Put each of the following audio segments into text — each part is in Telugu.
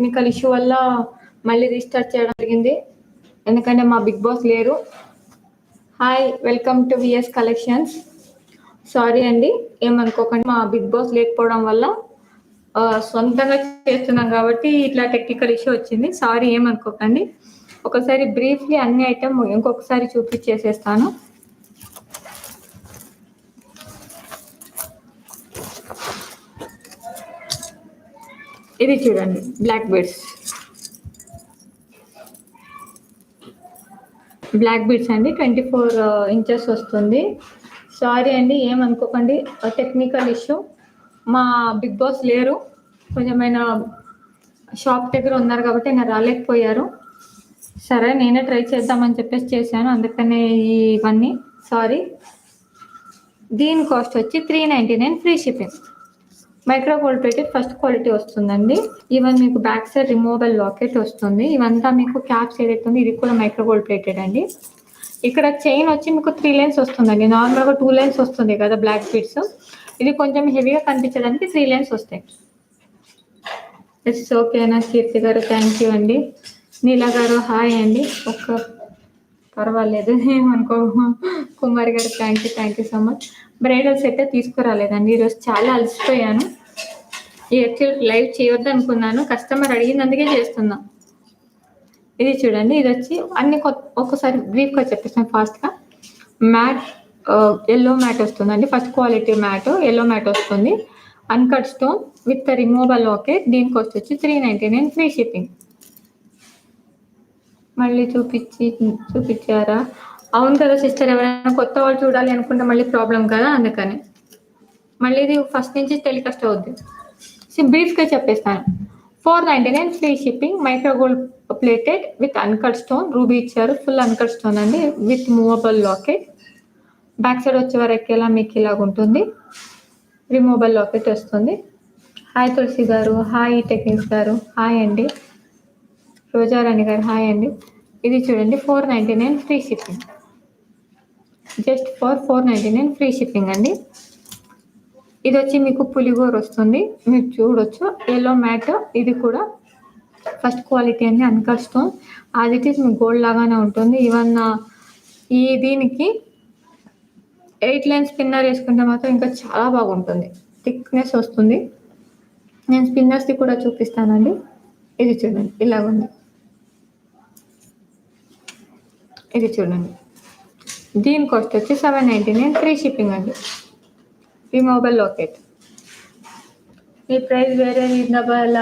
టెక్నికల్ ఇష్యూ వల్ల మళ్ళీ రీస్టార్ట్ చేయడం జరిగింది, ఎందుకంటే మా బిగ్ బాస్ లేరు. Hi, welcome to VS collections. Sorry అండి, ఏమనుకోకండి, మా బిగ్ బాస్ లేకపోవడం వల్ల సొంతంగా చేస్తున్నాం కాబట్టి ఇట్లా టెక్నికల్ ఇష్యూ వచ్చింది. సారీ, ఏమనుకోకండి. ఒకసారి బ్రీఫ్లీ అన్ని ఐటమ్ ఇంకొకసారి చూపించేసేస్తాను. ఇది చూడండి, బ్లాక్ బీడ్స్ అండి, 24 ఇంచెస్ వస్తుంది. సారీ అండి, ఏమనుకోకండి, టెక్నికల్ ఇష్యూ. మా బిగ్ బాస్ లేరు, కొంచెమైనా షాప్ దగ్గర ఉన్నారు కాబట్టి ఆయన రాలేకపోయారు. సరే, నేనే ట్రై చేద్దామని చెప్పేసి చేశాను, అందుకనే ఇవన్నీ. సారీ. దీని కాస్ట్ వచ్చి 399 free shipping. Micro gold plated first quality వస్తుందండి. ఈవెన్ మీకు బ్యాక్ సైడ్ రిమూవబుల్ లాకెట్ వస్తుంది. ఇవంతా మీకు క్యాప్స్ ఏదైతే ఉంది ఇది కూడా మైక్రో గోల్డ్ ప్లేటెడ్ అండి. ఇక్కడ చైన్ వచ్చి మీకు 3 లైన్స్ వస్తుందండి. నార్మల్గా 2 లైన్స్ వస్తుంది కదా బ్లాక్ బీడ్స్. ఇది కొంచెం హెవీగా కనిపించడానికి 3 లైన్స్ వస్తాయి. ఇట్స్ ఓకేనా కీర్తి గారు? థ్యాంక్ యూ అండి. నీలా గారు హాయ్ అండి. పర్వాలేదు, ఏమనుకో. కుమారి గారు thank you so much. Bridals అయితే తీసుకురాలేదండి, ఈరోజు చాలా అలసిపోయాను. యాక్చువల్ లైవ్ చేయొద్దు అనుకున్నాను, కస్టమర్ అడిగినందుకే చేస్తున్నా. ఇది చూడండి, ఇది వచ్చి అన్ని ఒక్కసారి బ్రీఫ్గా చెప్పేస్తాను ఫాస్ట్గా. మ్యాట్, ఎల్లో మ్యాట్ వస్తుందండి. First quality mat, yellow mat వస్తుంది. Uncut stone with removable locket. దీని కాస్ట్ వచ్చి 399 ఫ్రీ షిప్పింగ్. మళ్ళీ చూపించారా? అవును కదా సిస్టర్, ఎవరైనా కొత్త వాళ్ళు చూడాలి అనుకుంటే మళ్ళీ ప్రాబ్లం కదా, అందుకని మళ్ళీ ఇది ఫస్ట్ నుంచి టెలికాస్ట్ అవుద్ది. బ్రీఫ్గా చెప్పేస్తాను. 499 free shipping. Micro gold plated with uncut stone. Ruby ఇచ్చారు, ఫుల్ అన్కట్ స్టోన్ అండి, with movable locket. Back side వచ్చే వరకు ఇలా మీకు ఇలాగ ఉంటుంది, రిమూవబుల్ లాకెట్ వస్తుంది. హాయ్ తులసి గారు, హాయ్ టెక్నిక్స్ గారు, హాయ్ అండి. రోజారాణి గారు హాయ్ అండి. ఇది చూడండి, 499 free shipping. Just for 499 free shipping అండి. ఇది వచ్చి మీకు పులిగోర వస్తుంది, మీరు చూడొచ్చు. ఎల్లో మ్యాట్, ఇది కూడా ఫస్ట్ క్వాలిటీ అండి, అన్కట్ స్టోన్. అది ఇట్ ఈస్ మీకు గోల్డ్ లాగానే ఉంటుంది. ఈవెన్ దీనికి 8 లైన్ స్పిన్నర్ వేసుకుంటే మాత్రం ఇంకా చాలా బాగుంటుంది, థిక్నెస్ వస్తుంది. నేను స్పిన్నర్స్ది కూడా చూపిస్తానండి. ఇది చూడండి, ఇలాగుంది. ఇది చూడండి, దీని కాస్ట్ వచ్చి 799 ఫ్రీ షిప్పింగ్ అండి. Removable locket. Me price very reasonable.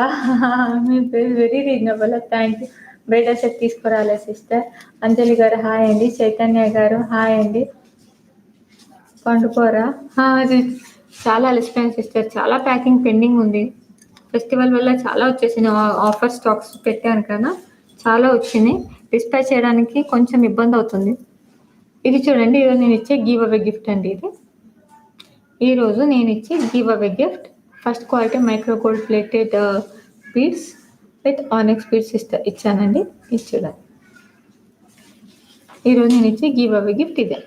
Me price very reasonable, thank you. బయట సెట్ తీసుకురాలే సిస్టర్. అంజలి గారు హాయ్ అండి. చైతన్య గారు హాయ్ అండి. పండుకోరా? అది చాలా అలసిపోయాను సిస్టర్, చాలా ప్యాకింగ్ పెండింగ్ ఉంది. ఫెస్టివల్ వల్ల చాలా వచ్చేసినాయి, ఆఫర్ స్టాక్స్ పెట్టాను కదా, చాలా వచ్చినాయి. డిస్పాచ్ చేయడానికి కొంచెం ఇబ్బంది అవుతుంది. ఇది చూడండి, ఈరోజు నేను ఇచ్చే గివ్ అవే గిఫ్ట్ అండి. ఈరోజు నేను ఇచ్చే give away gift first quality micro gold plated beads with ఆనెక్స్ beads ఇచ్చానండి. ఇది చూడండి, ఈరోజు నేను ఇచ్చే గివ్ అవే గిఫ్ట్ ఇదే.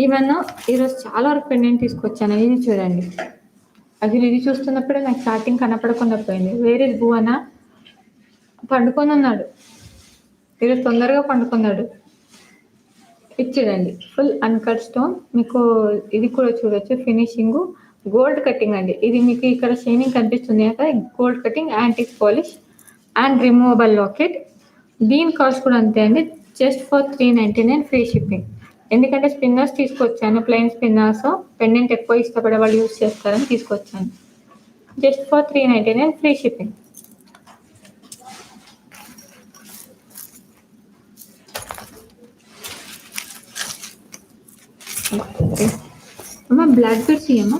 ఈవెన్ ఈరోజు చాలా వరకు పెండెంట్ తీసుకొచ్చాను. ఇది చూడండి, అసలు ఇది చూస్తున్నప్పుడే నాకు స్టార్టింగ్ కనపడకుండా పోయింది. వేరే భువన పండుకొని ఉన్నాడు, ఈరోజు తొందరగా పండుకున్నాడు. ఇది చూడండి, ఫుల్ అన్కట్ స్టోన్. మీకు ఇది కూడా చూడొచ్చు, ఫినిషింగ్ గోల్డ్ కటింగ్ అండి. ఇది మీకు ఇక్కడ షైనింగ్ కనిపిస్తుంది కదా, gold cutting, antique polish and removable locket. దీని కాస్ట్ కూడా అంతే అండి, జస్ట్ ఫర్ 399 ఫ్రీ షిప్పింగ్. ఎందుకంటే స్పిన్నర్స్ తీసుకొచ్చాను, ప్లెయిన్ స్పిన్నర్స్, పెండెంట్ ఎక్కువ ఇష్టపడే వాళ్ళు యూజ్ చేస్తారని తీసుకొచ్చాను. Just for 399 free shipping. అమ్మా బ్లాక్ బీడ్స్ ఇయ్యమ్మా.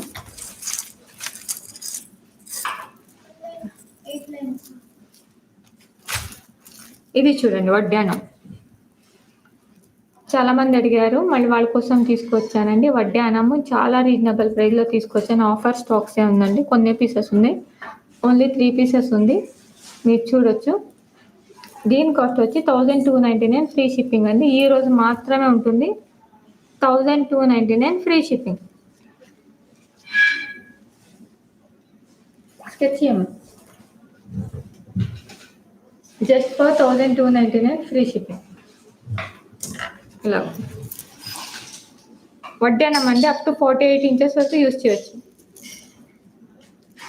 ఇది చూడండి, వడ్డానం. చాలా మంది అడిగారు, మళ్ళీ వాళ్ళ కోసం తీసుకొచ్చానండి. వడ్డానము చాలా రీజనబుల్ ప్రైస్లో తీసుకొచ్చాను. ఆఫర్ స్టాక్సే ఉందండి, కొన్ని పీసెస్ ఉన్నాయి, ఓన్లీ 3 పీసెస్ ఉంది, మీరు చూడొచ్చు. దీని కాస్ట్ వచ్చి 1299 ఫ్రీ షిప్పింగ్ అండి. ఈ రోజు మాత్రమే ఉంటుంది, 1299 ఫ్రీ షిప్పింగ్. స్కెచ్ చేయమా జస్ట్ ఫర్ 1299 ఫ్రీ షిప్పింగ్. ఇలా వడ్డానం అండి, అప్ టు 48 ఇంచెస్ వరకు యూజ్ చేయొచ్చు.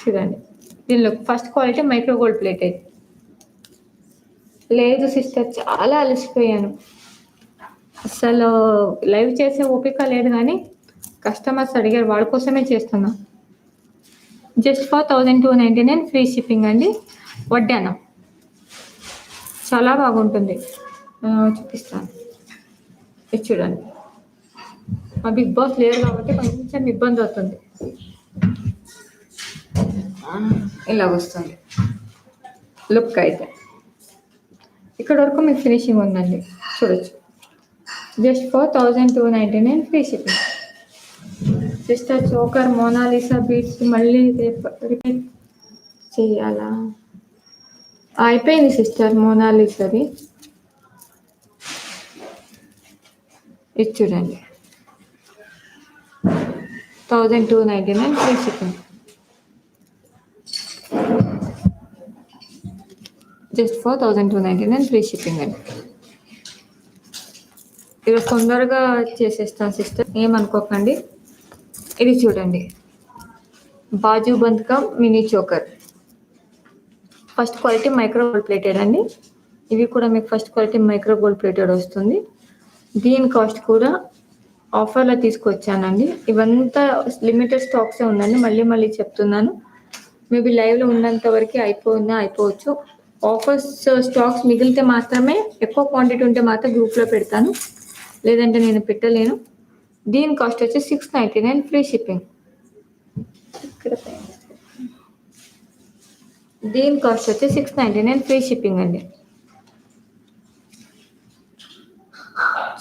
చూడండి దీనిలో first quality micro gold plated. లేదు సిస్టర్, చాలా అలసిపోయాను. అసలు లైవ్ చేసే ఓపిక లేదు, కానీ కస్టమర్స్ అడిగారు, వాళ్ళ కోసమే చేస్తున్నా. జస్ట్ ఫర్ 1299 ఫ్రీ షిప్పింగ్ అండి. వడ్డానం చాలా బాగుంటుంది, చూపిస్తాను. ఇది చూడండి, మా బిగ్ బాస్ లేరు కాబట్టి కొంచెం ఇబ్బంది అవుతుంది. ఇలా వస్తుంది లుక్ అయితే. ఇక్కడ వరకు మీకు ఫినిషింగ్ ఉందండి, చూడొచ్చు. Just for 1299 free shipping. Sister choker Mona Lisa beads మళ్ళీ రిపీట్ చేయాలా? అయిపోయింది సిస్టర్ మోనాలిసాది. ఇది చూడండి 1299 free shipping. Just for 1299 free shipping అండి. ఇది తొందరగా చేసేస్తాను సిస్టర్, ఏమనుకోకండి. ఇది చూడండి, బాజు బంద్కా mini choker. First quality micro gold plated అండి. ఇవి కూడా మీకు first quality micro gold plated వస్తుంది. దీని కాస్ట్ కూడా ఆఫర్లో తీసుకొచ్చానండి. ఇవంతా లిమిటెడ్ స్టాక్సే ఉందండి, మళ్ళీ మళ్ళీ చెప్తున్నాను. మేబీ లైవ్లో ఉన్నంత వరకు అయిపోవచ్చు. ఆఫర్స్ స్టాక్స్ మిగిలితే మాత్రమే, ఎక్కువ క్వాంటిటీ ఉంటే మాత్రం గ్రూప్లో పెడతాను, లేదంటే నేను పెట్టలేను. దీని కాస్ట్ వచ్చి 699 ఫ్రీ షిప్పింగ్. దీని కాస్ట్ వచ్చి 699 ఫ్రీ షిప్పింగ్ అండి.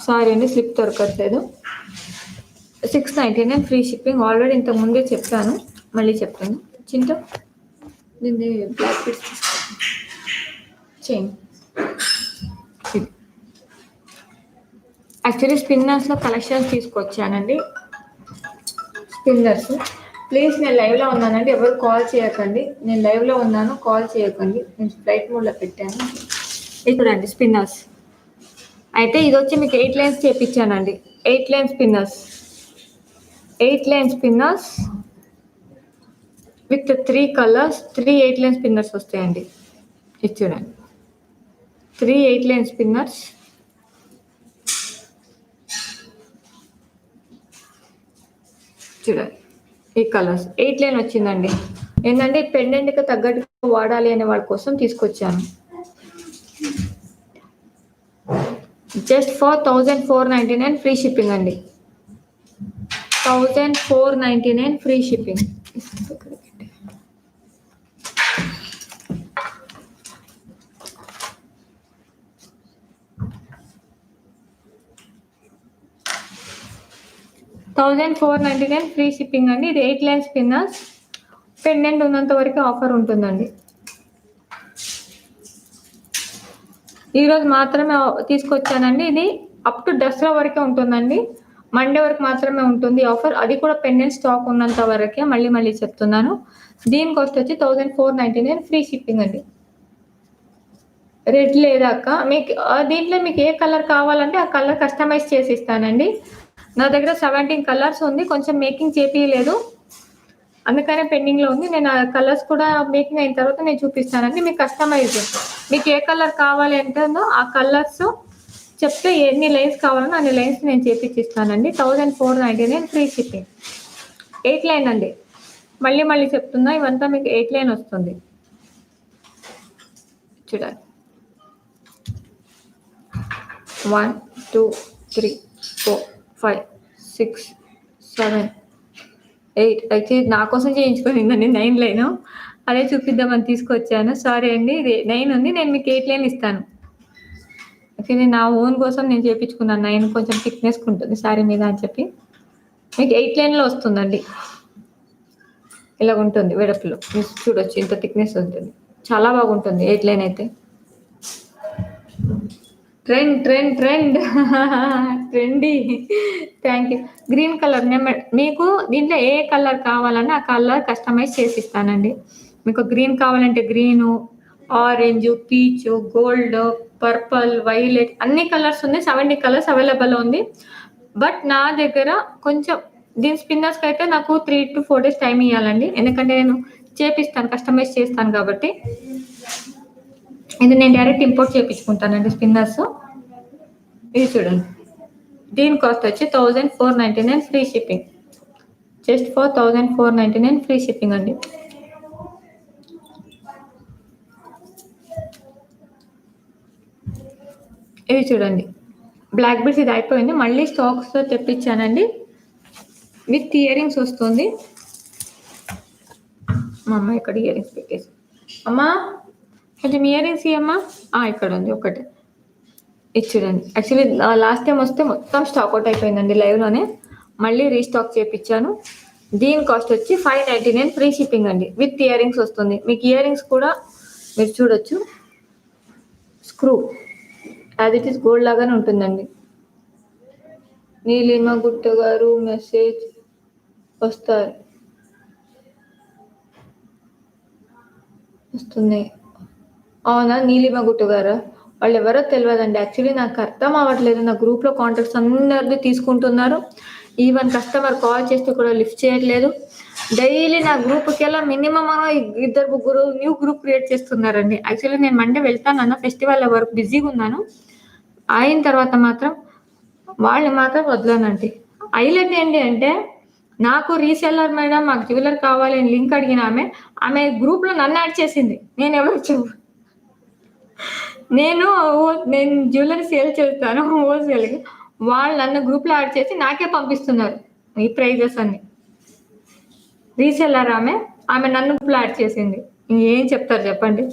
సారీ అండి, స్లిప్ దొరకట్లేదు. 699 ఫ్రీ షిప్పింగ్. ఆల్రెడీ ఇంతకు ముందే చెప్పాను, మళ్ళీ చెప్తాను. చింటూ దీన్ని బ్లాక్ పిట్స్ చైన్. యాక్చువల్లీ స్పిన్నర్స్లో కలెక్షన్స్ తీసుకొచ్చానండి. స్పిన్నర్స్ ప్లీజ్, నేను లైవ్లో ఉన్నానండి, ఎవరు కాల్ చేయకండి. నేను లైవ్లో ఉన్నాను, కాల్ చేయకండి. నేను ఫ్లైట్ మోడ్లో పెట్టాను. ఇది చూడండి స్పిన్నర్స్. అయితే ఇది వచ్చి మీకు 8 లైన్స్ చేయించానండి. 8 line spinners, 8 line spinners with 3 colours. 3 8 line spinners వస్తాయండి. ఇది చూడండి, 3 8 లైన్ స్పిన్నర్స్. చూడండి ఈ కలర్స్ 8 లైన్ వచ్చిందండి. ఏంటంటే పెండెంట్కి తగ్గట్టుగా వాడాలి అనే వాళ్ళ కోసం తీసుకొచ్చాను. జస్ట్ ఫర్ 1499 ఫ్రీ షిప్పింగ్ అండి. 1499 ఫ్రీ షిప్పింగ్. $1499 ఫ్రీ షిప్పింగ్ అండి. ఇది 8 లైన్ స్పిన్నర్స్. పెండెంట్ ఉన్నంత వరకు ఆఫర్ ఉంటుందండి. ఈరోజు మాత్రమే తీసుకొచ్చానండి. ఇది అప్ టు దసరా వరకే ఉంటుందండి, మండే వరకు మాత్రమే ఉంటుంది ఆఫర్. అది కూడా పెండెంట్ స్టాక్ ఉన్నంత వరకే, మళ్ళీ మళ్ళీ చెప్తున్నాను. దీని కాస్ట్ వచ్చి 1499 ఫ్రీ షిప్పింగ్ అండి. రెడ్ లేదాక మీకు దీంట్లో మీకు ఏ కలర్ కావాలంటే ఆ కలర్ కస్టమైజ్ చేసి ఇస్తానండి. నా దగ్గర 17 కలర్స్ ఉంది, కొంచెం మేకింగ్ చేపియలేదు, అందుకనే పెండింగ్లో ఉంది. నేను ఆ కలర్స్ కూడా మేకింగ్ అయిన తర్వాత నేను చూపిస్తానండి. మీకు కస్టమైజ్, మీకు ఏ కలర్ కావాలి అంటుందో ఆ కలర్స్ చెప్తే ఎన్ని లైన్స్ కావాలన్నా అన్ని లైన్స్ నేను చేపించిస్తానండి. 1499 ఫ్రీ షిప్పింగ్. 8 లైన్ అండి, మళ్ళీ మళ్ళీ చెప్తున్నా, ఇవంతా మీకు 8 లైన్ వస్తుంది. చూడండి 1 2 3 4 5 6 7 8. అయితే నా కోసం చేయించుకోనిందండి 9 లైన్, అదే చూపిద్దామని తీసుకొచ్చాను. సారీ అండి, ఇది 9 ఉంది, నేను మీకు 8 లైన్ ఇస్తాను. ఓకే, నేను నా ఓన్ కోసం నేను చేయించుకున్నాను. 9 కొంచెం థిక్నెస్ ఉంటుంది సారీ మీద అని చెప్పి, మీకు 8 లైన్లో వస్తుందండి. ఇలా ఉంటుంది వెడపులో, మీరు చూడొచ్చు, ఇంత థిక్నెస్ ఉంటుంది, చాలా బాగుంటుంది 8 లైన్ అయితే. Trend trendy. Thank you. Green colour మీకు దీంట్లో ఏ కలర్ కావాలన్నా ఆ కలర్ కస్టమైజ్ చేసి ఇస్తానండి. మీకు గ్రీన్ కావాలంటే green, orange, peach, gold, purple, violet అన్ని కలర్స్ ఉన్నాయి. 70 కలర్స్ అవైలబుల్ ఉంది. బట్ నా దగ్గర కొంచెం దీని స్పిన్నర్స్కి అయితే నాకు 3 to 4 days టైం ఇవ్వాలండి. ఎందుకంటే నేను చేపిస్తాను, కస్టమైజ్ చేస్తాను కాబట్టి. ఇది నేను డైరెక్ట్ ఇంపోర్ట్ చేపించుకుంటానండి స్పిన్నర్స్. ఇది చూడండి, దీని కాస్ట్ వచ్చి 1499 free shipping. Just for 1499 free shipping అండి. ఇది చూడండి, బ్లాక్ బీడ్స్ ఇది అయిపోయింది. మళ్ళీ స్టాక్స్తో తెప్పించానండి. విత్ ఇయర్ రింగ్స్ వస్తుంది. మా అమ్మ ఇక్కడ ఇయర్ రింగ్స్ పెట్టేసి, అమ్మా కొంచెం ఇయర్ రింగ్స్ ఇవ్వమ్మా. ఇక్కడ ఉంది ఒకటి. ఇది చూడండి, యాక్చువల్లీ లాస్ట్ టైం వస్తే మొత్తం స్టాక్ అవుట్ అయిపోయిందండి లైవ్లోనే. మళ్ళీ రీస్టాక్ చేయించాను. దీని కాస్ట్ వచ్చి 599 ఫ్రీ షిప్పింగ్ అండి. విత్ ఇయర్ రింగ్స్ వస్తుంది. మీకు ఇయర్ రింగ్స్ కూడా మీరు చూడొచ్చు, screw as it is gold లాగానే ఉంటుందండి. నీలిమ గుట్ట గారు మెసేజ్ వస్తుంది. అవునా, నీలిమ గుట్టు గారా? వాళ్ళు ఎవరో తెలియదండి. యాక్చువల్లీ నాకు అర్థం అవ్వట్లేదు. నా గ్రూప్లో కాంటాక్ట్స్ అందరిది తీసుకుంటున్నారు. ఈవెన్ కస్టమర్ కాల్ చేస్తే కూడా లిఫ్ట్ చేయట్లేదు. డైలీ నా గ్రూప్కి వెళ్ళా మినిమం 2-3 న్యూ గ్రూప్ క్రియేట్ చేస్తున్నారండి. యాక్చువల్లీ నేను మండే వెళ్తానన్న ఫెస్టివల్ వరకు బిజీగా ఉన్నాను. అయిన తర్వాత మాత్రం వాళ్ళు మాత్రం వదలనండి. హైలైట్ ఏంటి అంటే, నాకు రీసెల్లర్ మేడం మాకు జ్యువెలర్ కావాలి అని లింక్ అడిగిన ఆమె గ్రూప్లో నన్ను యాడ్ చేసింది. నేను ఎవరు చెప్పు, నేను జ్యువెలరీ సేల్ చేస్తాను హోల్సేల్గా. వాళ్ళు నన్ను గ్రూప్లో యాడ్ చేసి నాకే పంపిస్తున్నారు ఈ ప్రైజెస్ అన్ని. రీసెల్లర్ ఆమె నన్ను గ్రూప్లో యాడ్ చేసింది. ఏం చెప్తారు చెప్పండి.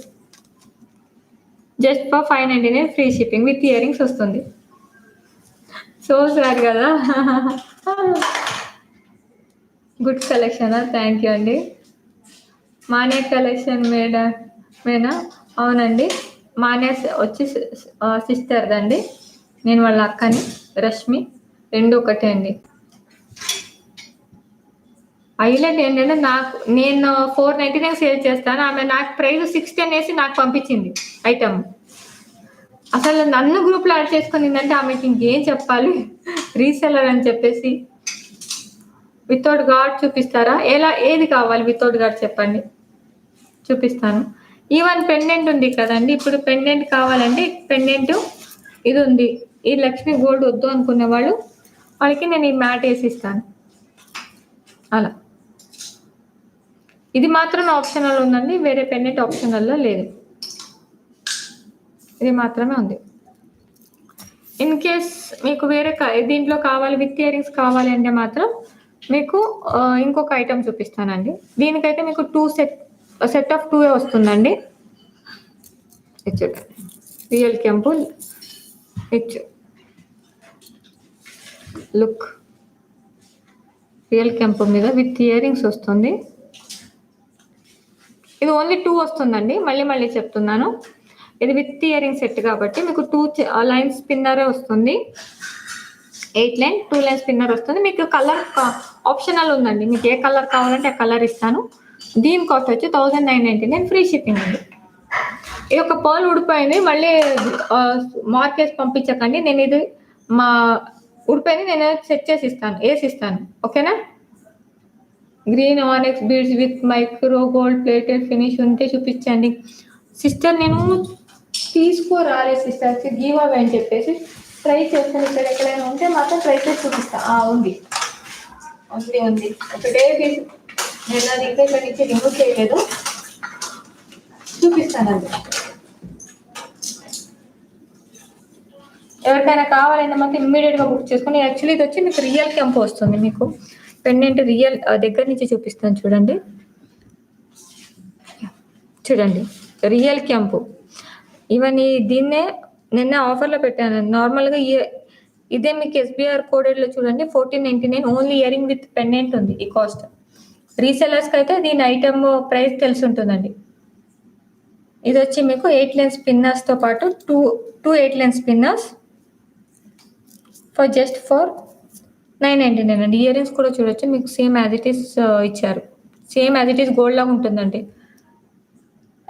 Just for 599 free shipping with ear rings వస్తుంది. సో సార్ కదా. గుడ్ కలెక్షన్, థ్యాంక్ యూ అండి. మానే కలెక్షన్ మేనా? అవునండి, మానే వచ్చి సిస్టర్దండి. నేను వాళ్ళ అక్కని, రష్మి, 2 ఒకటే అండి. హైలైట్ ఏంటంటే, నేను 499 సేల్ చేస్తాను. ఆమె నాకు ప్రైస్ 610 వేసి నాకు పంపించింది ఐటమ్. అసలు నన్ను గ్రూప్లో యాడ్ చేసుకునిందంటే ఆమెకి ఇంకేం చెప్పాలి. రీసెల్లర్ అని చెప్పేసి. వితౌట్ గార్డ్ చూపిస్తారా? ఏది కావాలి వితౌట్ గార్డ్ చెప్పండి, చూపిస్తాను. ఈవెన్ పెండెంట్ ఉంది కదండి, ఇప్పుడు పెండెంట్ కావాలంటే పెండెంట్ ఇది ఉంది. ఈ లక్ష్మీ గోల్డ్ వద్దు అనుకునే వాళ్ళకి నేను ఈ మ్యాట్ వేసి ఇస్తాను. అలా ఇది మాత్రం ఆప్షనల్ ఉందండి, వేరే పెండెంట్ ఆప్షనల్లో లేదు. ఇది మాత్రమే ఉంది. ఇన్ కేస్ మీకు వేరే దీంట్లో కావాలి, విత్ ఇయర్ రింగ్స్ కావాలి అంటే మాత్రం మీకు ఇంకొక ఐటమ్ చూపిస్తానండి. దీనికైతే మీకు సెట్ ఆఫ్ 2 వస్తుందండి. రియల్ కెంపు లుక్, రియల్ కెంపు మీద విత్ ఇయర్ రింగ్స్ వస్తుంది. ఇది ఓన్లీ 2 వస్తుందండి. మళ్ళీ చెప్తున్నాను, ఇది విత్ ఇయర్ రింగ్ సెట్ కాబట్టి మీకు 2 లైన్ స్పిన్నరే వస్తుంది. 8 లైన్ 2 లైన్ స్పిన్నర్ వస్తుంది. మీకు కలర్ ఆప్షనల్ ఉందండి. మీకు ఏ కలర్ కావాలంటే ఆ కలర్ ఇస్తాను. దీని కాస్ట్ వచ్చి 1999 ఫ్రీ షిప్పింగ్ అండి. ఇది ఒక పర్ల్ ఉడిపోయింది, మళ్ళీ మార్కేజ్ పంపించకండి. నేను ఇది మా ఉడిపోయింది, నేను సెట్ చేసి ఇస్తాను, వేసి ఇస్తాను. ఓకేనా? Green ఆనెక్స్ beads with micro gold plated finish ఉంటే చూపించండి. సిస్టర్ నేను తీసుకోరాలే సిస్టర్, గివ్ అవే అని చెప్పేసి ట్రై చేస్తాను. ఇక్కడ ఎక్కడైనా ఉంటే మాత్రం ట్రై చేసి చూపిస్తా. ఉంది ఒకటే పీస్. నేను అది ఇంకా ఇక్కడ నుంచి రిమూవ్ చేయలేదు, చూపిస్తానండి. ఎవరికైనా కావాలంటే మాకు ఇమ్మీడియట్గా బుక్ చేసుకుని. యాక్చువల్లీ ఇది వచ్చి మీకు రియల్ కెంపు వస్తుంది. మీకు పెండెంట్ రియల్ దగ్గర నుంచి చూపిస్తాను చూడండి. రియల్ కెంపు. ఈవెన్ దీన్నే నిన్న ఆఫర్లో పెట్టాను. నార్మల్గా ఇదే మీకు SBR కోడెడ్లో చూడండి 1499 only ear ring with pendant ఉంది. ఈ కాస్ట్ రీసెలర్స్కి అయితే దీని ఐటమ్ ప్రైస్ తెలిసి ఉంటుందండి. ఇది వచ్చి మీకు 8 లైన్ స్పిన్నర్స్తో పాటు టూ 8 లైన్ స్పిన్నర్స్ ఫర్ 999 అండి. ఇయర్ రింగ్స్ కూడా చూడొచ్చు, మీకు సేమ్ యాజ్ ఇట్ ఈస్ ఇచ్చారు. Same as it is gold లాగా ఉంటుందండి.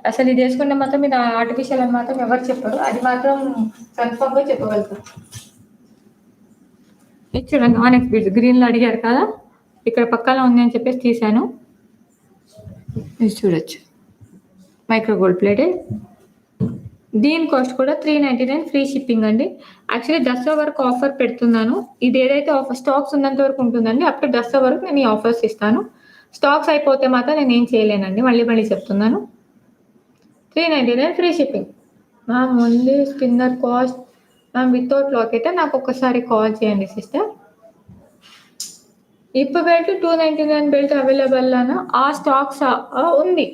అసలు ఇది వేసుకుంటే మాత్రం మీరు ఆర్టిఫిషియల్ అని మాత్రం ఎవరు చెప్పరు, అది మాత్రం కన్ఫర్మ్గా చెప్పగలుగుతారు. ఇది చూడండి, ఆనెక్స్ బీడ్స్ గ్రీన్లో అడిగారు కదా, ఇక్కడ పక్కన ఉంది అని చెప్పేసి తీసాను. ఇది చూడొచ్చు, మైక్రో గోల్డ్ ప్లేటెడ్. దీని కాస్ట్ కూడా 399 ఫ్రీ షిప్పింగ్ అండి. యాక్చువల్లీ దసరా వరకు ఆఫర్ పెడుతున్నాను. ఇది ఏదైతే ఆఫర్ స్టాక్స్ ఉన్నంత వరకు ఉంటుందండి. అప్ టు దసరా వరకు నేను ఈ ఆఫర్స్ ఇస్తాను. స్టాక్స్ అయిపోతే మాత్రం నేను ఏం చేయలేనండి, మళ్ళీ చెప్తున్నాను. 399 free shipping. Ma'am only spinner cost ma'am without locket. నాకు ఒకసారి కాల్ చేయండి sister. Hip belt 299 belt available అనా? ఆ స్టాక్స్ ఉంది.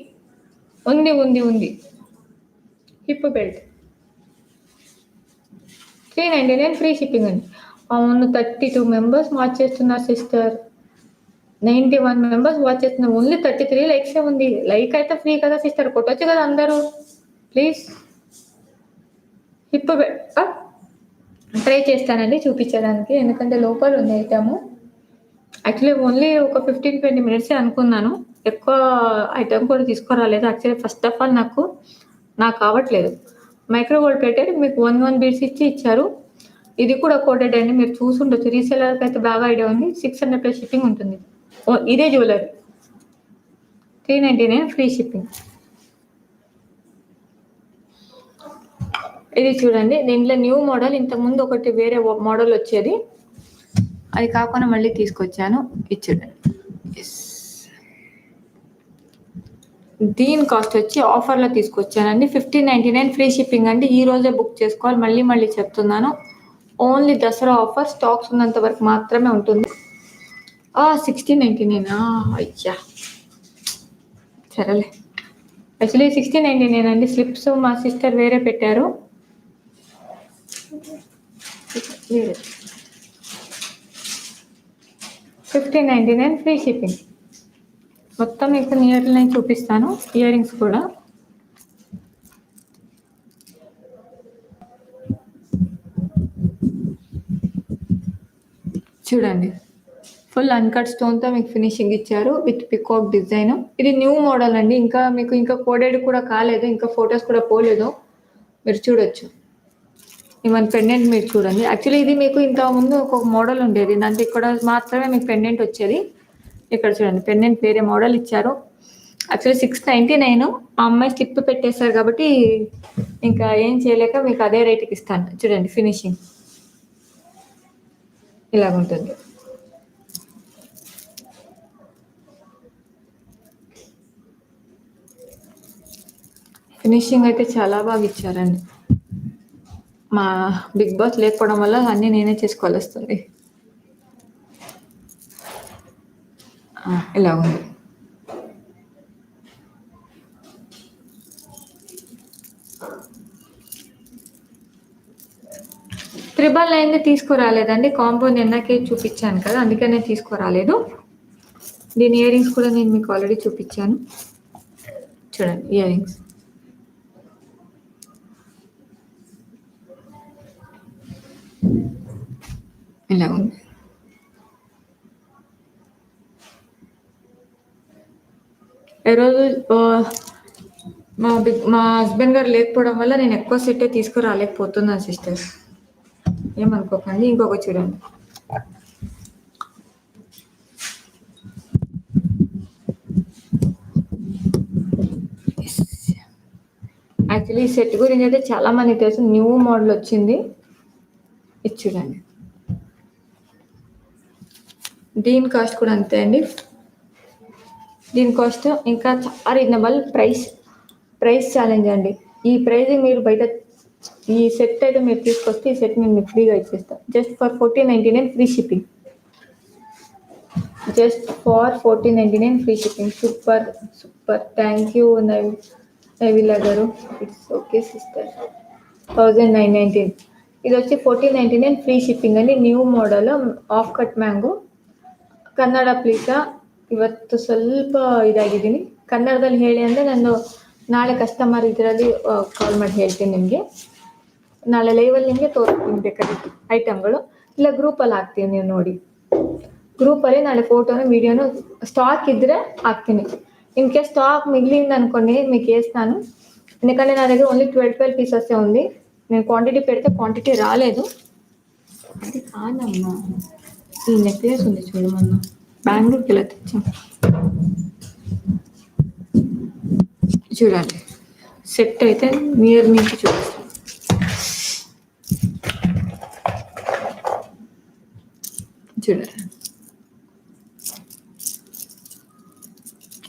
హిప్ బెల్ట్ 399 ఫ్రీ షిప్పింగ్ అండి. అవును, 32 మెంబర్స్ వాచ్ చేస్తున్నారు సిస్టర్, 91 మెంబర్స్ వాచ్ చేస్తున్నారు, ఓన్లీ 33 లైక్స్ ఉంది. లైక్ అయితే ఫ్రీ కదా సిస్టర్, కొట్టొచ్చు కదా అందరూ ప్లీజ్. హిప్ బెల్ట్ ట్రై చేస్తానండి చూపించడానికి, ఎందుకంటే లోపల ఉంది ఐటమ్. యాక్చువల్లీ ఓన్లీ ఒక 15-20 మినిట్సే అనుకున్నాను, ఎక్కువ ఐటమ్ కూడా తీసుకురాలేదు. యాక్చువల్లీ ఫస్ట్ ఆఫ్ ఆల్ నాకు కావట్లేదు. మైక్రో గోల్డ్ ప్లేటెడ్ మీకు 1 బీడ్స్ ఇచ్చారు. ఇది కూడా కోటెడ్ అండి, మీరు చూసుండొచ్చు. రీసెలర్కి అయితే బాగా ఐడియా ఉంది. 600 ప్లస్ షిప్పింగ్ ఉంటుంది. ఇదే జ్యువెలరీ 399 ఫ్రీ షిప్పింగ్. ఇది చూడండి, దీంట్లో న్యూ మోడల్. ఇంతకుముందు ఒకటి వేరే మోడల్ వచ్చేది, అది కాకుండా మళ్ళీ తీసుకొచ్చాను. ఇది చూడండి. దీని కాస్ట్ వచ్చి ఆఫర్లో తీసుకొచ్చానండి, 1599 ఫ్రీ షిప్పింగ్ అండి. ఈ రోజే బుక్ చేసుకోవాలి, మళ్ళీ చెప్తున్నాను. ఓన్లీ దసరా ఆఫర్, స్టాక్స్ ఉన్నంత వరకు మాత్రమే ఉంటుంది. 1699 అయ్యా సరేలే. యాక్చువల్లీ 1699 అండి. స్లిప్స్ మా సిస్టర్ వేరే పెట్టారు. 1599 ఫ్రీ షిప్పింగ్. మొత్తం మీకు నియర్లీ నేను చూపిస్తాను. ఇయర్ రింగ్స్ కూడా చూడండి, ఫుల్ అన్కట్ స్టోన్తో మీకు ఫినిషింగ్ ఇచ్చారు విత్ పికాక్ డిజైన్. ఇది న్యూ మోడల్ అండి, ఇంకా కోడెడ్ కూడా కాలేదు, ఇంకా ఫొటోస్ కూడా పోలేదు, మీరు చూడొచ్చు. ఈవెన్ పెండెంట్ మీరు చూడండి. యాక్చువల్లీ ఇది మీకు ఇంత ముందు ఒక మోడల్ ఉండేది, దాంట్లో ఇక్కడ మాత్రమే మీకు పెండెంట్ వచ్చేది. ఇక్కడ చూడండి, పెండెంట్ వేరే మోడల్ ఇచ్చారు. యాక్చువల్లీ 699. మా అమ్మాయి స్లిప్ పెట్టేశారు కాబట్టి ఇంకా ఏం చేయలేక మీకు అదే రేట్కి ఇస్తాను. చూడండి, ఫినిషింగ్ ఇలాగుంటుంది. ఫినిషింగ్ అయితే చాలా బాగా ఇచ్చారండి. మా బిగ్ బాస్ లేకపోవడం వల్ల అన్నీ నేనే చేసుకోవాలి వస్తుంది. ఇలా ఉంది. ట్రిబల్ లైన్ తీసుకురాలేదండి, కాంబో నిన్నకే చూపించాను కదా, అందుకనే తీసుకురాలేదు. దీని ఇయర్ రింగ్స్ కూడా నేను మీకు ఆల్రెడీ చూపించాను. చూడండి, ఇయర్ రింగ్స్ ఇలా ఉంది. ఈరోజు మా హస్బెండ్ గారు లేకపోవడం వల్ల నేను ఎక్కువ సెట్ తీసుకురాలేకపోతున్నాను సిస్టర్, ఏమనుకోకండి. ఇంకొక చూడండి, యాక్చువల్లీ ఈ సెట్ గురించి అయితే చాలా మంది తెలుసు, న్యూ మోడల్ వచ్చింది. ఇది చూడండి, దీని కాస్ట్ కూడా అంతే అండి. దీని కాస్ట్ ఇంకా చాలా రీజనబుల్ ప్రైస్ ఛాలెంజ్ అండి. ఈ ప్రైజ్ మీరు బయట ఈ సెట్ అయితే మీరు తీసుకొస్తే ఈ సెట్ నేను మీకు ఫ్రీగా ఇచ్చేస్తాను. Just for 1499 free shipping. Just for 1499 free shipping. Super thank you నైవిలా గారు. It's okay sister. 1919. ఇది వచ్చి 1499 ఫ్రీ షిప్పింಗ್ అండి. New model of cut mango. Kannada please. ಇವತ್ತು ಸ್ವಲ್ಪ ಇದಾಗಿದ್ದೀನಿ, ಕನ್ನಡದಲ್ಲಿ ಹೇಳಿ ಅಂದರೆ ನಾನು ನಾಳೆ ಕಸ್ಟಮರ್ ಇದರಲ್ಲಿ ಕಾಲ್ ಮಾಡಿ ಹೇಳ್ತೀನಿ ನಿಮಗೆ. ನಾಳೆ ಲೈವಲ್ಲಿ ನಿಮಗೆ ತೋರಿಸ್ತೀನಿ ಬೇಕಾದ್ರೆ ಐಟಮ್ಗಳು, ಇಲ್ಲ ಗ್ರೂಪಲ್ಲಿ ಹಾಕ್ತೀನಿ, ನೀವು ನೋಡಿ. ಗ್ರೂಪಲ್ಲಿ ನಾಳೆ ఫోటోను వీడియోను స్టాక్ ఇద్దరే ಹಾಕ್ತೀನಿ. ఇన్ కేస్ స్టాక్ మిగిలింది అనుకోండి మీకు వేస్తాను, ఎందుకంటే నా దగ్గర ఓన్లీ 12 పీసెస్ ఉంది. నేను క్వాంటిటీ పెడితే క్వాంటిటీ రాలేదు. అది కాదమ్మా, ఈ నెక్లెస్ ఉంది చూడు, మొన్న బెంగళూరుకి ఇలా తెచ్చాం చూడండి. సెట్ అయితే నియర్ మీకు చూపిస్తాను. చూడండి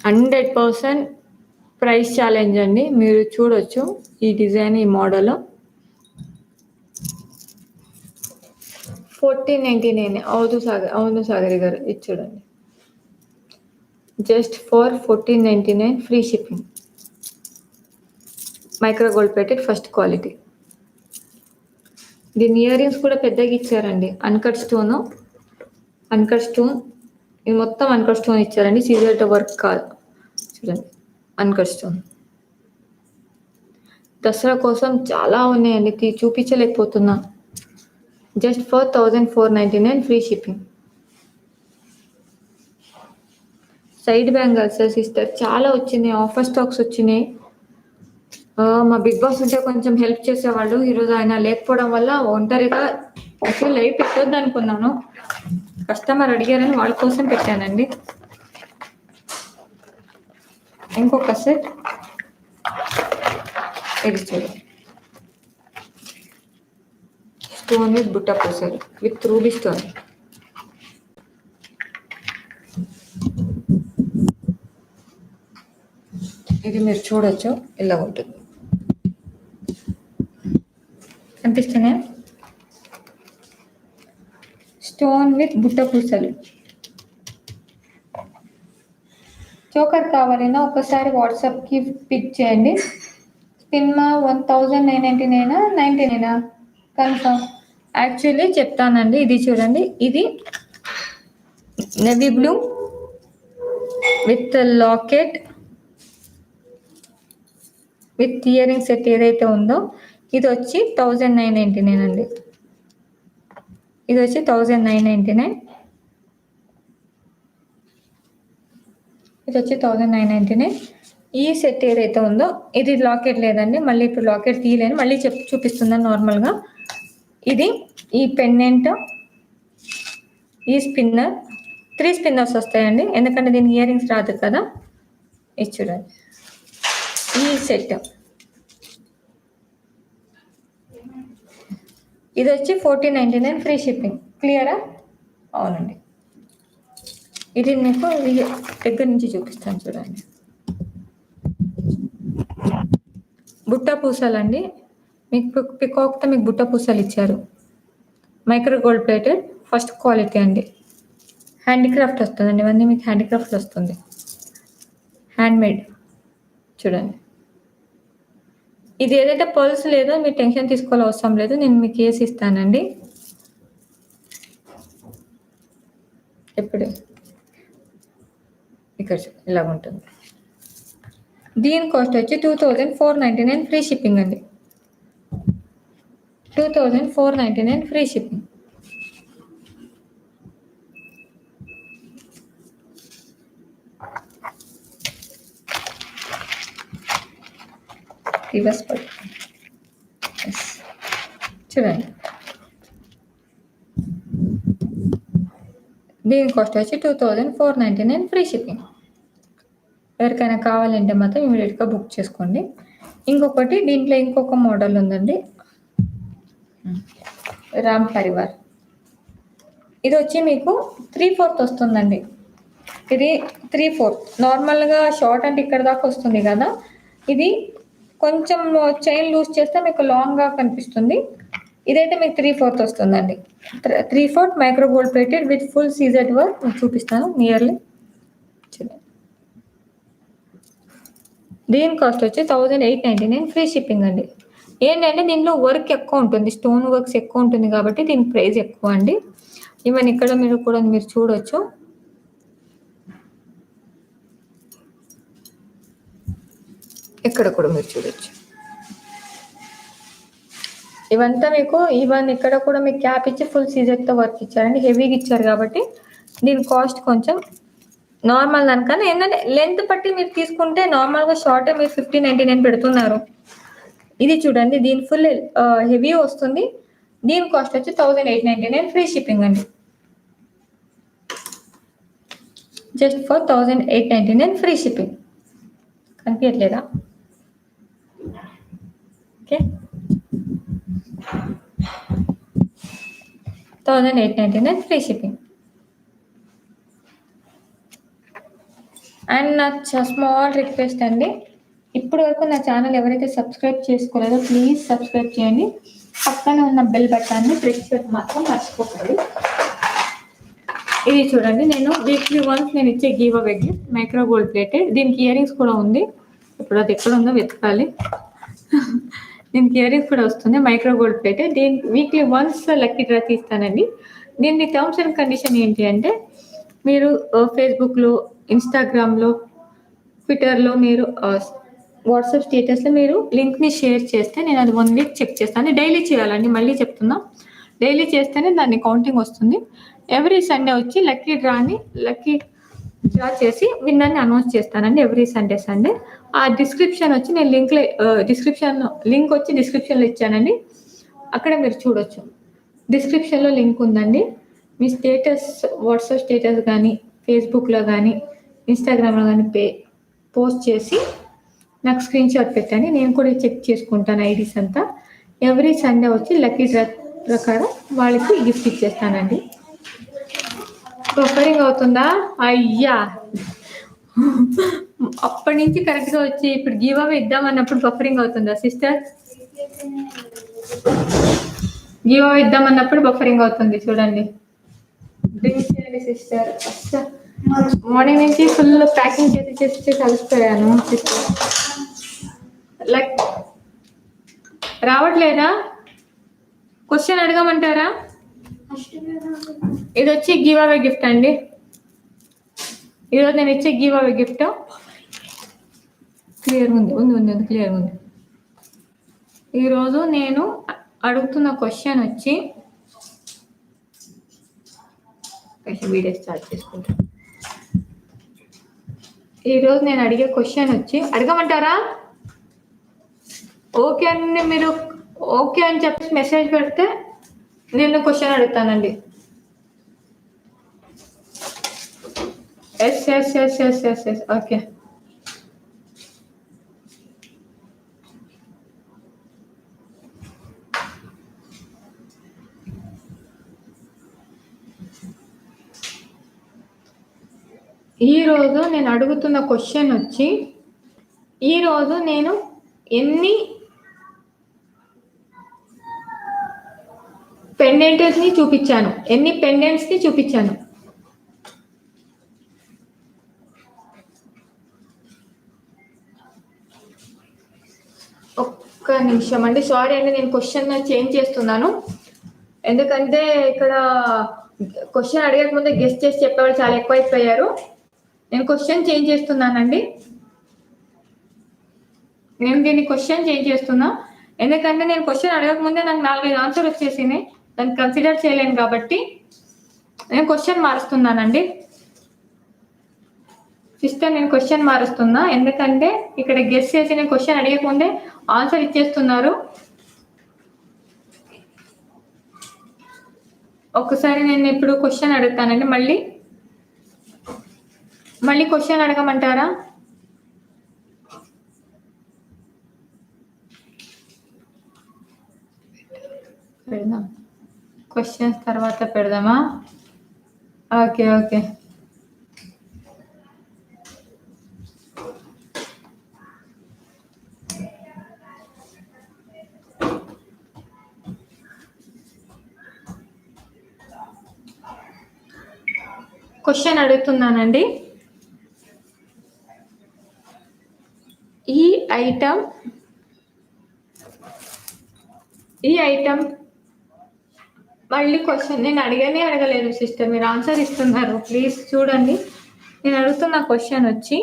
100% ప్రైస్ ఛాలెంజ్ అండి. మీరు చూడొచ్చు ఈ డిజైన్, ఈ మోడల్ 1499. అవును సాగరి గారు, ఇది చూడండి, just for 1499 free shipping. Micro gold plated first quality. దీని ఇయర్ రింగ్స్ కూడా పెద్దగా ఇచ్చారండి. అన్కట్ స్టోన్ ఇది మొత్తం అన్కట్ స్టోన్ ఇచ్చారండి, సీజర్ వర్క్ కాదు. చూడండి అన్కట్ స్టోన్. దసరా కోసం చాలా ఉన్నాయండి, చూపించలేకపోతున్నా. Just for 1499 free shipping. Side bangles sister చాలా వచ్చినాయి, ఆఫర్ స్టాక్స్ వచ్చినాయి. మా బిగ్ బాస్ ఉంటే కొంచెం హెల్ప్ చేసేవాళ్ళు. ఈరోజు ఆయన లేకపోవడం వల్ల ఒంటరిగా అసలు లైవ్ పెట్టొద్దు అనుకున్నాను. కస్టమర్ అడిగారని వాళ్ళ కోసం పెట్టానండి. ఇంకొక సెట్ ఇది చూడండి, స్టోన్ విత్ బుట్ట పూసలు విత్ రూబీ స్టోన్. ఇది మీరు చూడొచ్చు, ఇలా ఉంటుంది. కనిపిస్తున్నాయా? స్టోన్ విత్ బుట్ట పూసలు. చోకర్ కావాలన్నా ఒకసారి వాట్సాప్కి పిక్ చేయండి. స్పిన్మా 1999 99 కన్ఫర్మ్. యాక్చువల్లీ చెప్తానండి, ఇది చూడండి, ఇది navy blue with locket with ear ring set ఏదైతే ఉందో ఇది వచ్చి 1999 అండి. ఇది వచ్చి 1999. ఇది వచ్చి 1999. ఈ సెట్ ఏదైతే ఉందో ఇది లాకెట్ లేదండి, మళ్ళీ ఇప్పుడు లాకెట్ తీయలేను, మళ్ళీ చూపిస్తున్నాను నార్మల్గా. ఇది ఈ పెండెంట్, ఈ స్పిన్నర్, 3 స్పిన్నర్స్ వస్తాయండి, ఎందుకంటే దీనికి ఇయర్ రింగ్స్ రాదు కదా. ఇది చూడండి, ఈ సెట్ ఇది వచ్చి 1499 ఫ్రీ షిప్పింగ్. క్లియరా? అవునండి. ఇది మీకు దగ్గర నుంచి చూపిస్తాను చూడండి. బుట్ట పూసలండి, మీకు పికాక్తో మీకు బుట్ట పూసలు ఇచ్చారు. Micro gold plated first quality అండి. హ్యాండీక్రాఫ్ట్ వస్తుందండి, ఇవన్నీ మీకు హ్యాండీక్రాఫ్ట్ వస్తుంది, హ్యాండ్మేడ్. చూడండి, ఇది ఏదైతే పర్ల్స్ లేదో మీరు టెన్షన్ తీసుకోవాలి అవసరం లేదు, నేను మీకు వేసి ఇస్తానండి. ఎప్పుడు ఇక్కడ ఇలా ఉంటుంది. దీని కాస్ట్ వచ్చి 2499 ఫ్రీ షిప్పింగ్ అండి. 2499 ఫ్రీ షిప్పింగ్. రివర్స్ పట్టు చూడండి, దీని కాస్ట్ వచ్చి 2499 ఫ్రీ షిప్పింగ్. ఎవరికైనా కావాలంటే మాత్రం ఇమీడియట్గా బుక్ చేసుకోండి. ఇంకొకటి దీంట్లో ఇంకొక మోడల్ ఉందండి, రామ్ పరివార్. ఇది వచ్చి మీకు 3/4 వస్తుందండి. ఇది 3/4 నార్మల్గా షార్ట్ అంటే ఇక్కడ దాకా వస్తుంది కదా, ఇది కొంచెం చైన్ లూజ్ చేస్తే మీకు లాంగ్గా కనిపిస్తుంది. ఇదైతే మీకు 3/4 వస్తుందండి. 3/4 micro gold plated with full CZ work. మీకు చూపిస్తాను నియర్లీ. దీని కాస్ట్ వచ్చి 1899 ఫ్రీ షిప్పింగ్ అండి. ఏంటంటే దీనిలో వర్క్ ఎక్కువ ఉంటుంది, స్టోన్ వర్క్స్ ఎక్కువ ఉంటుంది కాబట్టి దీనికి ప్రైస్ ఎక్కువ అండి. ఈవెన్ ఇక్కడ మీరు కూడా మీరు చూడొచ్చు, ఇక్కడ కూడా మీరు చూడొచ్చు. ఇవంతా మీకు ఇక్కడ కూడా మీకు క్యాప్ ఇచ్చి ఫుల్ సీజర్తో వర్క్ ఇచ్చారండి. హెవీగా ఇచ్చారు కాబట్టి దీని కాస్ట్ కొంచెం నార్మల్ దానికన్నా ఏంటంటే లెంత్ బట్టి మీరు తీసుకుంటే నార్మల్గా షార్ట్ మీరు 1599 పెడుతున్నారు. ఇది చూడండి, దీని ఫుల్ హెవీ వస్తుంది. దీని కాస్ట్ వచ్చి 1899 ఫ్రీ షిప్పింగ్ అండి. Just for 1899 free shipping. కనిపించట్లేదా? Okay, 1899 free shipping. అండ్ నా స్మాల్ రిక్వెస్ట్ అండి, ఇప్పటి వరకు నా ఛానల్ ఎవరైతే సబ్స్క్రైబ్ చేసుకోలేదో ప్లీజ్ సబ్స్క్రైబ్ చేయండి. పక్కన ఉన్న బెల్ బటన్ని ప్రెస్ చేయడం మాత్రం మర్చిపోకండి. ఇది చూడండి, నేను వీక్లీ వన్స్ నేను ఇచ్చే give away gift micro gold plated. దీనికి ఇయర్ రింగ్స్ కూడా ఉంది. ఇప్పుడు అది ఎక్కడ ఉందో వెతకాలి. దీనికి ఇయర్ రింగ్స్ కూడా వస్తుంది, మైక్రో గోల్డ్ ప్లేటెడ్. దీనికి వీక్లీ వన్స్ లక్కీ డ్రా తీస్తానండి. దీని టర్మ్స్ అండ్ కండిషన్ ఏంటి అంటే, మీరు ఫేస్బుక్లో, ఇన్స్టాగ్రామ్లో, ట్విట్టర్లో, మీరు వాట్సాప్ స్టేటస్లో మీరు లింక్ని షేర్ చేస్తే నేను అది 1 వీక్ చెక్ చేస్తాను. డైలీ చేయాలండి, మళ్ళీ చెప్తున్నా, డైలీ చేస్తేనే దాన్ని కౌంటింగ్ వస్తుంది. ఎవ్రీ సండే వచ్చి లక్కీ డ్రా చేసి విన్నర్ని అనౌన్స్ చేస్తానండి. ఎవ్రీ సండే ఆ డిస్క్రిప్షన్ వచ్చి నేను లింక్ వచ్చి డిస్క్రిప్షన్లో ఇచ్చానండి. అక్కడ మీరు చూడొచ్చు. డిస్క్రిప్షన్లో లింక్ ఉందండి. మీ స్టేటస్, వాట్సాప్ స్టేటస్ కానీ, ఫేస్బుక్లో కానీ, ఇన్స్టాగ్రామ్లో కానీ పోస్ట్ చేసి నాకు స్క్రీన్ షాట్ పెట్టండి. నేను కూడా చెక్ చేసుకుంటాను ఐడీస్ అంతా. ఎవ్రీ సండే వచ్చి లక్కీ డ్రా ప్రకారం వాళ్ళకి గిఫ్ట్ ఇచ్చేస్తానండి. బఫరింగ్ అవుతుందా? అయ్యా, అప్పటి నుంచి కరెక్ట్గా వచ్చి ఇప్పుడు గివ్ అవే ఇద్దామన్నప్పుడు బఫరింగ్ అవుతుందా సిస్టర్? గివ్ అవే ఇద్దామన్నప్పుడు బఫరింగ్ అవుతుంది చూడండి. డ్రింక్ చేయండి సిస్టర్. మార్నింగ్ నుంచి ఫుల్ ప్యాకింగ్ చేసి కలిసిపోయాను సిస్టర్. లైక్ రావట్లేదా? క్వశ్చన్ అడగమంటారా? ఇది వచ్చి గివ్ అవే గిఫ్ట్ అండి. ఈరోజు నేను ఇచ్చే గివ్ అవే గిఫ్ట్ క్లియర్ ఉంది క్లియర్ ఉంది. ఈరోజు నేను అడుగుతున్న క్వశ్చన్ వచ్చి, వీడియో స్టార్ట్ చేసుకుంటాను. ఈరోజు నేను అడిగే క్వశ్చన్ వచ్చి, అడగమంటారా? ఓకే అండి, మీరు ఓకే అని చెప్పి మెసేజ్ పెడితే నేను క్వశ్చన్ అడుగుతానండి. Yes okay. ఈరోజు నేను అడుగుతున్న క్వశ్చన్ వచ్చి, ఈరోజు నేను ఎన్ని పెండెంట్స్ని చూపించాను, ఎన్ని పెండెంట్స్ని చూపించాను? ఒక్క నిమిషం అండి, సారీ అండి, నేను క్వశ్చన్ చేంజ్ చేస్తున్నాను. ఎందుకంటే ఇక్కడ క్వశ్చన్ అడిగక ముందే గెస్ట్ చేసి చెప్పేవాళ్ళు చాలా ఎక్కువైపోయారు. నేను క్వశ్చన్ చేంజ్ చేస్తున్నానండి. నేను దీన్ని క్వశ్చన్ చేంజ్ చేస్తున్నా, ఎందుకంటే నేను క్వశ్చన్ అడగక ముందే నాకు 4-5 ఆన్సర్ వచ్చేసినాయి. దాన్ని కన్సిడర్ చేయలేను కాబట్టి నేను క్వశ్చన్ మారుస్తున్నానండి. సిస్టర్, నేను క్వశ్చన్ మారుస్తున్నా, ఎందుకంటే ఇక్కడ గెస్ట్ చేసి నేను క్వశ్చన్ అడిగకముందే ఆన్సర్ ఇచ్చేస్తున్నారు. ఒక్కసారి నేను ఇప్పుడు క్వశ్చన్ అడుగుతానండి. మళ్ళీ క్వశ్చన్ అడగమంటారా? పెడదాం, క్వశ్చన్స్ తర్వాత పెడదామా? ఓకే. క్వశ్చన్ అడుగుతున్నానండి. ఈ ఐటమ్ మళ్ళీ క్వశ్చన్ నేను అడగలేదు సిస్టర్, మీరు ఆన్సర్ ఇస్తున్నారు. ప్లీజ్ చూడండి, నేను అడుగుతున్న క్వశ్చన్ వచ్చి,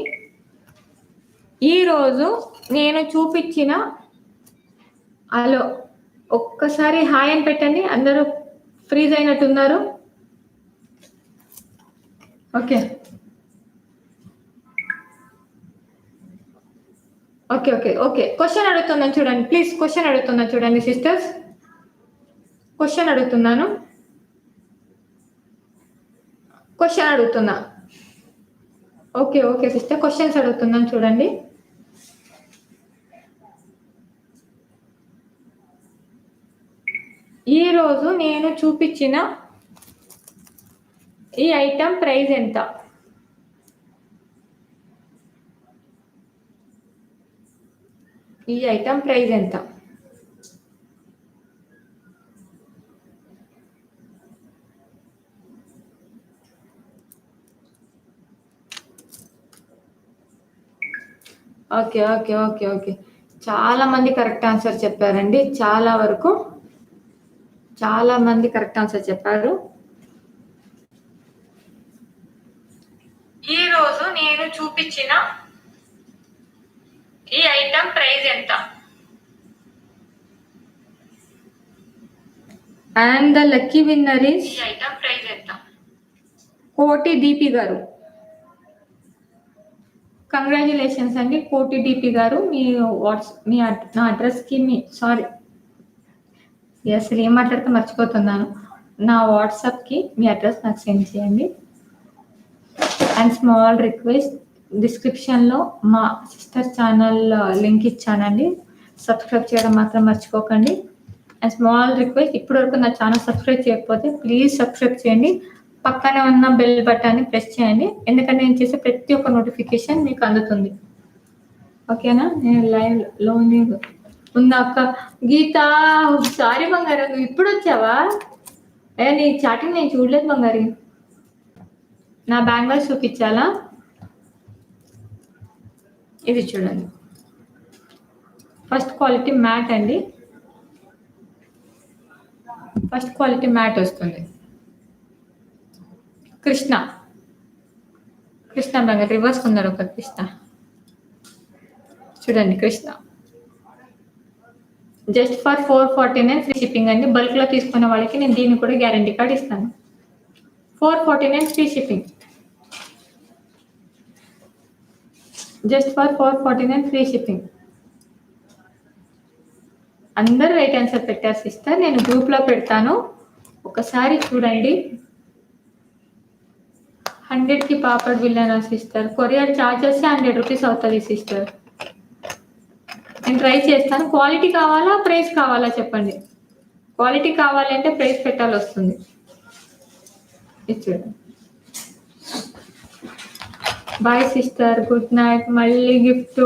ఈ ఈరోజు నేను చూపించిన హలో ఒక్కసారి హాయ్ అని పెట్టండి. అందరూ ఫ్రీజ్ అయినట్టున్నారు. Okay okay okay okay question అడుగుతున్నాను చూడండి ప్లీజ్. క్వశ్చన్ అడుగుతున్నాను చూడండి సిస్టర్స్. క్వశ్చన్ అడుగుతున్నాను. క్వశ్చన్ అడుగుతున్నా. ఓకే ఓకే సిస్టర్ క్వశ్చన్స్ అడుగుతున్నాను చూడండి. ఈరోజు నేను చూపించిన ఈ ఐటమ్ ప్రైస్ ఎంత? ఈ ఐటమ్ ప్రైస్ ఎంత? ఓకే ఓకే ఓకే ఓకే చాలా మంది కరెక్ట్ ఆన్సర్ చెప్పారండి. చాలా వరకు చాలా మంది కరెక్ట్ ఆన్సర్ చెప్పారు. ఈరోజు నేను చూపించిన ఈ ఐటమ్ ప్రైస్ ఎంత? And the lucky winner is ఈ ఐటమ్ ప్రైస్ ఎంత? కోటి దీపి గారు. కంగ్రాచులేషన్స్ అండి కోటి డిపి గారు. మీ నా అడ్రస్కి మీ సారీ అసలు ఏం మాట్లాడితే మర్చిపోతున్నాను. నా వాట్సాప్కి మీ అడ్రస్ నాకు సెండ్ చేయండి. అండ్ స్మాల్ రిక్వెస్ట్, డిస్క్రిప్షన్లో మా సిస్టర్ ఛానల్ లింక్ ఇచ్చానండి. సబ్స్క్రైబ్ చేయడం మాత్రం మర్చిపోకండి. అండ్ స్మాల్ రిక్వెస్ట్, ఇప్పటివరకు నా ఛానల్ సబ్స్క్రైబ్ చేయకపోతే ప్లీజ్ సబ్స్క్రైబ్ చేయండి. పక్కనే ఉన్న బెల్ బటన్ని ప్రెస్ చేయండి. ఎందుకంటే నేను చేసే ప్రతి ఒక్క నోటిఫికేషన్ మీకు అందుతుంది. ఓకేనా? నేను లైవ్లో ఉందా అక్క గీత? సారీ బంగారు, నువ్వు ఇప్పుడు వచ్చావా? నీ చాటింగ్ నేను చూడలేదు బంగారి. నా బ్యాంగిల్స్ చూపించాలా? ఇది చూడండి, ఫస్ట్ క్వాలిటీ మ్యాట్ అండి. ఫస్ట్ క్వాలిటీ మ్యాట్ వస్తుంది. కృష్ణ బంగారు రివర్స్ ఉన్నారు ఒక కృష్ణ. చూడండి Krishna just for 449 free shipping అండి. బల్క్లో తీసుకున్న వాళ్ళకి నేను దీన్ని కూడా గ్యారంటీ కార్డ్ ఇస్తాను. 449 free shipping. Just for 449 free shipping. అందరూ రైట్ ఆన్సర్ పెట్టారు సిస్టర్. నేను గ్రూప్లో పెడతాను, ఒకసారి చూడండి. 100కి పాపడ్ విల్లనా సిస్టర్? కొరియర్ ఛార్జెస్ 100 రూపీస్ అవుతుంది సిస్టర్. నేను ట్రై చేస్తాను. క్వాలిటీ కావాలా ప్రైస్ కావాలా చెప్పండి. క్వాలిటీ కావాలంటే ప్రైస్ పెట్టాలి వస్తుంది. ఇది చూడండి. Bye sister, good night. మళ్ళీ గిఫ్ట్